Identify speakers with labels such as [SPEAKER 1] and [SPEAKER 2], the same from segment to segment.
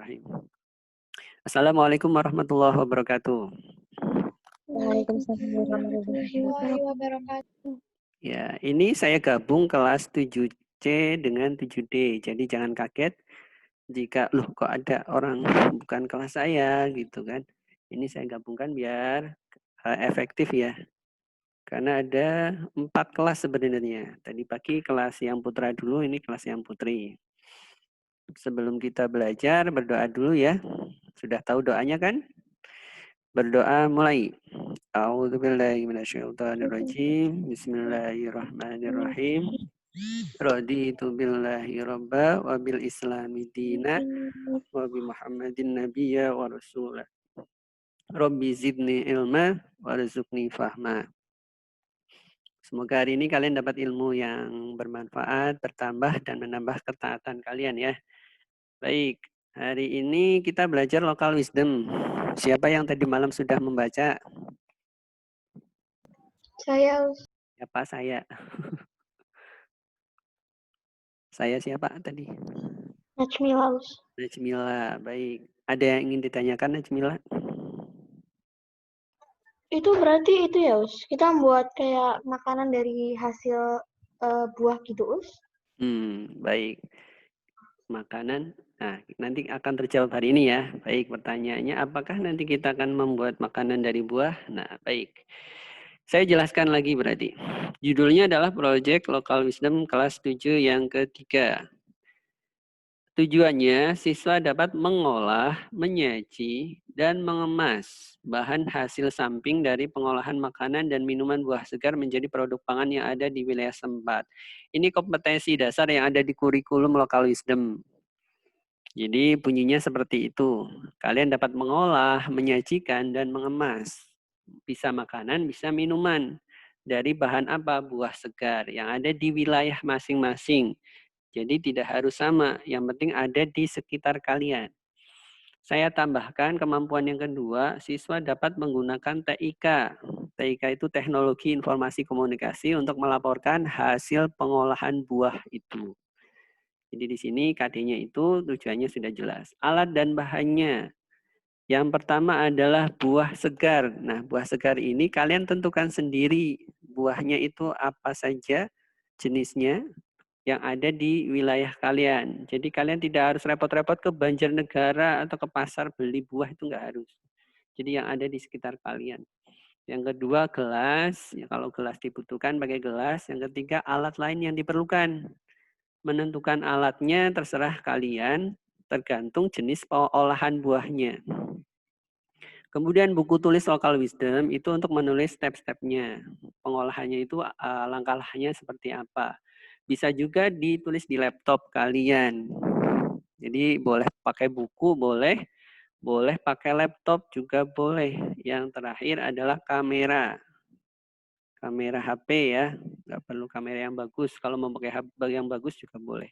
[SPEAKER 1] Bismillahirrahmanirrahim. Assalamualaikum warahmatullahi wabarakatuh.
[SPEAKER 2] Waalaikumsalam warahmatullahi wabarakatuh.
[SPEAKER 1] Ya, ini saya gabung kelas 7C dengan 7D. Jadi jangan kaget jika loh kok ada orang bukan kelas saya gitu kan. Ini saya gabungkan biar efektif ya. Karena ada 4 kelas sebenarnya. Tadi pagi kelas yang putra dulu, ini kelas yang putri. Sebelum kita belajar, berdoa dulu ya. Sudah tahu doanya kan? Berdoa mulai. A'udzubillahi minasyaitonirrajim. Bismillahirrahmanirrahim. Raditu billahi rabba wa bil islami dina wa bi Muhammadin nabiyya wa rasulah. Rabbi zidni ilma warzuqni fahma. Semoga hari ini kalian dapat ilmu yang bermanfaat, bertambah, dan menambah ketaatan kalian ya. Baik, hari ini kita belajar local wisdom. Siapa yang tadi malam sudah membaca?
[SPEAKER 2] Saya
[SPEAKER 1] Siapa saya? Saya siapa tadi?
[SPEAKER 2] Najmila.
[SPEAKER 1] Najmila, baik. Ada yang ingin ditanyakan Najmila?
[SPEAKER 2] Itu berarti itu ya, Us. Kita membuat kayak makanan dari hasil buah gitu, Us.
[SPEAKER 1] Baik. Makanan. Nah, nanti akan terjawab hari ini ya. Baik, pertanyaannya apakah nanti kita akan membuat makanan dari buah? Nah, baik. Saya jelaskan lagi berarti. Judulnya adalah Project Local Wisdom kelas 7 yang ketiga. Tujuannya, siswa dapat mengolah, menyaji, dan mengemas bahan hasil samping dari pengolahan makanan dan minuman buah segar menjadi produk pangan yang ada di wilayah setempat. Ini kompetensi dasar yang ada di kurikulum Local Wisdom. Jadi bunyinya seperti itu. Kalian dapat mengolah, menyajikan, dan mengemas. Bisa makanan, bisa minuman. Dari bahan apa? Buah segar yang ada di wilayah masing-masing. Jadi tidak harus sama, yang penting ada di sekitar kalian. Saya tambahkan kemampuan yang kedua, siswa dapat menggunakan TIK. TIK itu teknologi informasi komunikasi untuk melaporkan hasil pengolahan buah itu. Jadi di sini KD-nya itu tujuannya sudah jelas. Alat dan bahannya. Yang pertama adalah buah segar. Nah, buah segar ini kalian tentukan sendiri buahnya itu apa saja jenisnya yang ada di wilayah kalian. Jadi kalian tidak harus repot-repot ke Banjarnegara atau ke pasar beli buah, itu enggak harus. Jadi yang ada di sekitar kalian. Yang kedua gelas, ya kalau gelas dibutuhkan pakai gelas. Yang ketiga alat lain yang diperlukan. Menentukan alatnya terserah kalian, tergantung jenis olahan buahnya. Kemudian buku tulis local wisdom itu untuk menulis step-stepnya. Pengolahannya itu langkah-langkahnya seperti apa. Bisa juga ditulis di laptop kalian. Jadi boleh pakai buku, boleh pakai laptop juga boleh. Yang terakhir adalah kamera. Kamera HP ya, nggak perlu kamera yang bagus. Kalau mau pakai HP yang bagus juga boleh.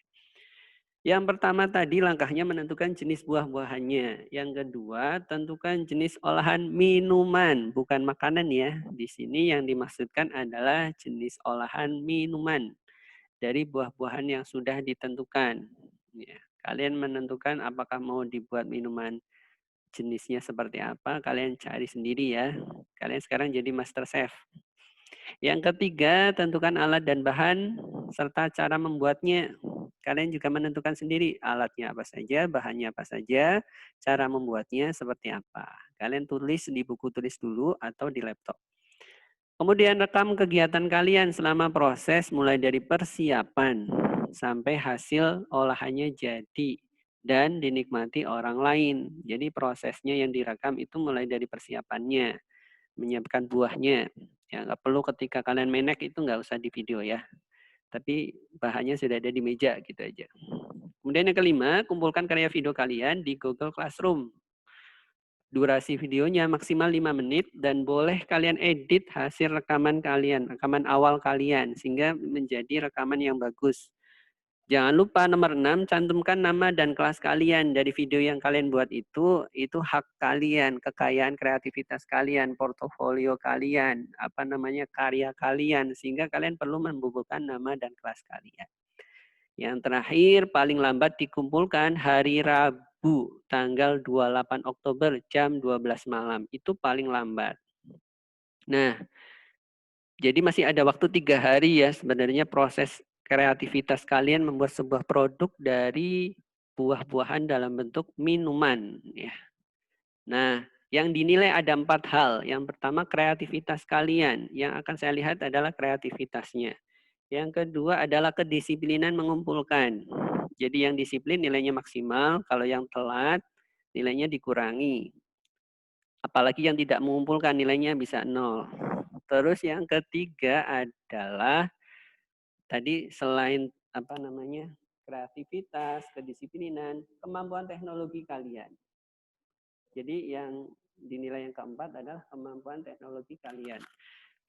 [SPEAKER 1] Yang pertama tadi langkahnya menentukan jenis buah-buahannya. Yang kedua, tentukan jenis olahan minuman, bukan makanan ya. Di sini yang dimaksudkan adalah jenis olahan minuman dari buah-buahan yang sudah ditentukan. Ya, kalian menentukan apakah mau dibuat minuman jenisnya seperti apa, kalian cari sendiri ya. Kalian sekarang jadi master chef. Yang ketiga, tentukan alat dan bahan serta cara membuatnya. Kalian juga menentukan sendiri alatnya apa saja, bahannya apa saja, cara membuatnya seperti apa. Kalian tulis di buku tulis dulu atau di laptop. Kemudian rekam kegiatan kalian selama proses mulai dari persiapan sampai hasil olahannya jadi dan dinikmati orang lain. Jadi prosesnya yang direkam itu mulai dari persiapannya, menyiapkan buahnya. Ya nggak perlu ketika kalian menek itu nggak usah di video ya. Tapi bahannya sudah ada di meja gitu aja. Kemudian yang kelima, kumpulkan karya video kalian di Google Classroom. Durasi videonya maksimal 5 menit dan boleh kalian edit hasil rekaman kalian, rekaman awal kalian sehingga menjadi rekaman yang bagus. Jangan lupa nomor 6, cantumkan nama dan kelas kalian dari video yang kalian buat itu hak kalian, kekayaan kreativitas kalian, portofolio kalian, karya kalian, sehingga kalian perlu membubuhkan nama dan kelas kalian. Yang terakhir paling lambat dikumpulkan hari Rabu tanggal 28 Oktober jam 12 malam. Itu paling lambat. Nah, jadi masih ada waktu 3 hari ya sebenarnya proses kreativitas kalian membuat sebuah produk dari buah-buahan dalam bentuk minuman. Ya. Nah, yang dinilai ada 4 hal. Yang pertama kreativitas kalian. Yang akan saya lihat adalah kreativitasnya. Yang kedua adalah kedisiplinan mengumpulkan. Jadi yang disiplin nilainya maksimal, kalau yang telat nilainya dikurangi. Apalagi yang tidak mengumpulkan nilainya bisa 0. Terus yang ketiga adalah tadi selain kreativitas, kedisiplinan, kemampuan teknologi kalian. Jadi yang dinilai yang keempat adalah kemampuan teknologi kalian.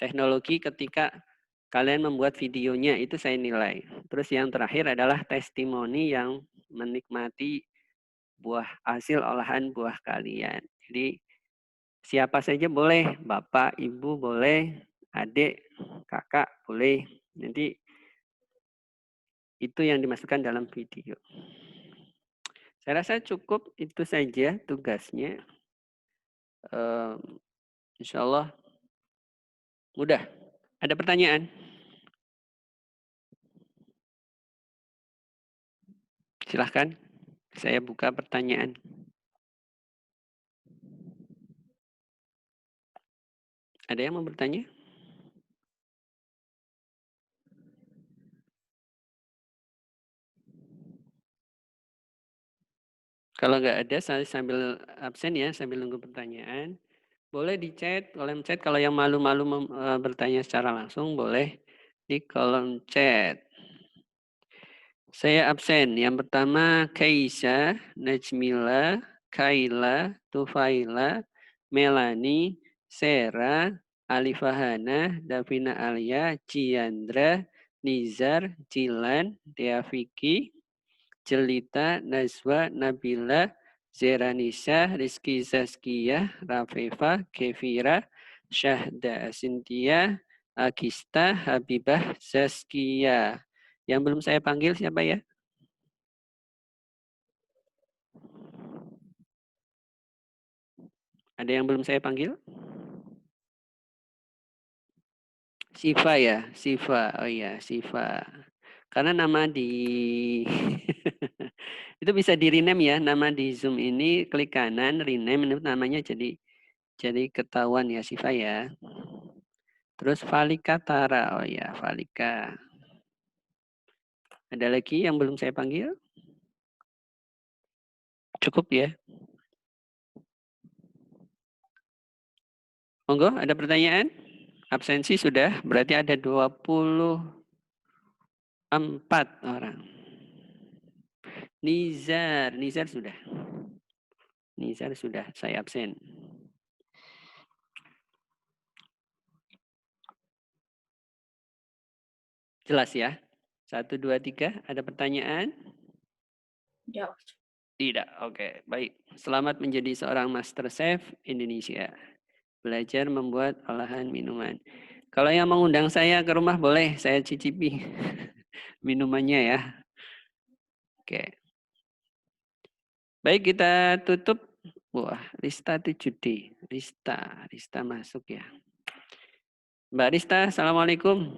[SPEAKER 1] Teknologi ketika kalian membuat videonya itu saya nilai. Terus yang terakhir adalah testimoni yang menikmati buah hasil olahan buah kalian. Jadi siapa saja boleh, bapak, ibu boleh, adik, kakak boleh. Nanti itu yang dimasukkan dalam video. Saya rasa cukup itu saja tugasnya. Insya Allah mudah. Ada pertanyaan? Silahkan. Saya buka pertanyaan. Ada yang mau bertanya? Kalau nggak ada, saya sambil absen ya, sambil nunggu pertanyaan. Boleh di chat, kolom chat. Kalau yang malu-malu bertanya secara langsung, boleh di kolom chat. Saya absen. Yang pertama, Kaisa, Najmila, Kaila, Tufaila, Melani, Sera, Alifahana, Davina Alia, Ciandra, Nizar, Cilan, Deaviki, Jelita, Nazwa, Nabila, Zeranisa, Rizky Zaskia, Rafefa, Kevira, Syahda, Cynthia, Agista, Habibah, Zaskia. Yang belum saya panggil siapa ya? Ada yang belum saya panggil? Siva ya, Siva. Oh iya, Siva. Karena nama di itu bisa di rename ya, nama di Zoom ini klik kanan rename namanya jadi ketahuan ya Siva ya. Terus Valika Tara, oh ya Valika. Ada lagi yang belum saya panggil? Cukup ya. Monggo, ada pertanyaan? Absensi sudah, berarti ada 24 orang. Nizar sudah. Nizar sudah, saya absen. Jelas ya? 1, 2, 3, ada pertanyaan?
[SPEAKER 2] Ya.
[SPEAKER 1] Tidak, oke. Baik, selamat menjadi seorang Master Chef Indonesia. Belajar membuat olahan minuman. Kalau yang mengundang saya ke rumah boleh, saya cicipi minumannya ya. Oke. Baik, kita tutup. Wah, Rista 7D. Rista masuk ya. Mbak Rista, Assalamualaikum.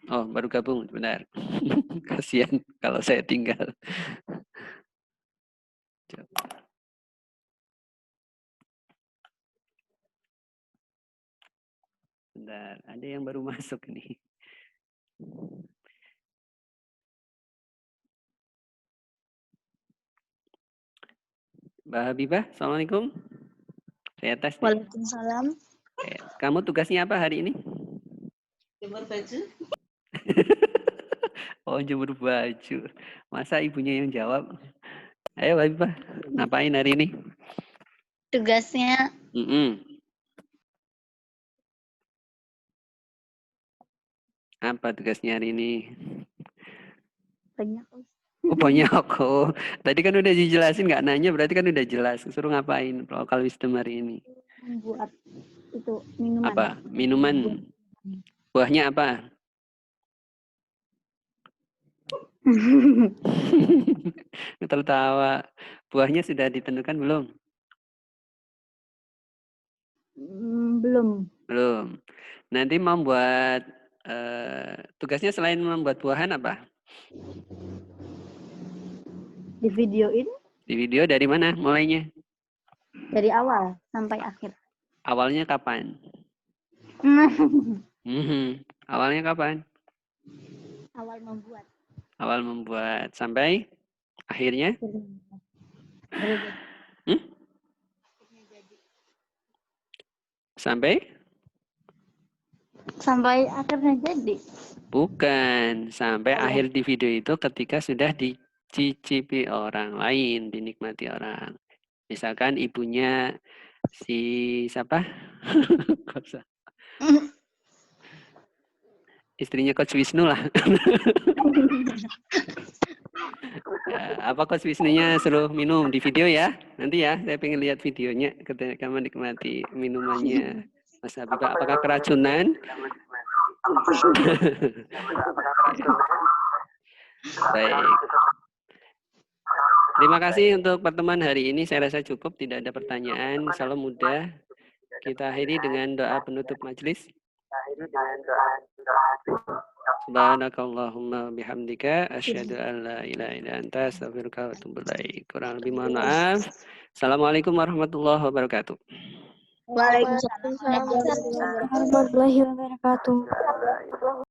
[SPEAKER 1] Oh, baru gabung, benar. Kasihan kalau saya tinggal. Bentar, ada yang baru masuk nih. Mbak Habibah, Assalamualaikum. Saya tes nih.
[SPEAKER 2] Waalaikumsalam.
[SPEAKER 1] Kamu tugasnya apa hari ini?
[SPEAKER 3] Jemur baju.
[SPEAKER 1] Oh, jemur baju. Masa ibunya yang jawab? Ayo, Habibah, ngapain hari ini?
[SPEAKER 2] Tugasnya
[SPEAKER 1] Apa tugasnya hari ini?
[SPEAKER 2] banyak.
[SPEAKER 1] Oh, banyak. Oh, tadi kan udah dijelasin, nggak nanya, berarti kan udah jelas. Suruh ngapain local wisdom hari ini?
[SPEAKER 2] Membuat itu minuman.
[SPEAKER 1] Apa? Minuman. Buahnya apa? Tertawa. Buahnya sudah ditentukan belum?
[SPEAKER 4] Belum.
[SPEAKER 1] Belum. Nanti membuat tugasnya selain membuat buahan apa?
[SPEAKER 4] Di video ini
[SPEAKER 1] Di video dari mana mulainya?
[SPEAKER 4] dari awal sampai akhir.
[SPEAKER 1] Awalnya kapan? Awalnya kapan?
[SPEAKER 4] Awal membuat.
[SPEAKER 1] Awal membuat sampai akhirnya? Hmm? Sampai?
[SPEAKER 4] Sampai akhirnya jadi.
[SPEAKER 1] Bukan. Sampai akhir di video itu ketika sudah dicicipi orang lain, dinikmati orang. Misalkan ibunya si siapa? Istrinya Coach Wisnu lah. Apa Coach Wisnunya suruh minum di video ya? Nanti ya, saya pengen lihat videonya ketika menikmati minumannya Mas Habibah. Apakah keracunan? Baik. Terima kasih untuk pertemuan hari ini. Saya rasa cukup, tidak ada pertanyaan. Insyaallah mudah. Kita akhiri dengan doa penutup majelis. Subhanakallahumma bihamdika asyhadu an la ilaha illa anta astaghfiruka wa atubu ilaik. Kurang lebih mohon maaf. Assalamualaikum warahmatullahi wabarakatuh.
[SPEAKER 2] Waalaikumsalam warahmatullahi wabarakatuh.
[SPEAKER 4] Warahmatullahi wabarakatuh.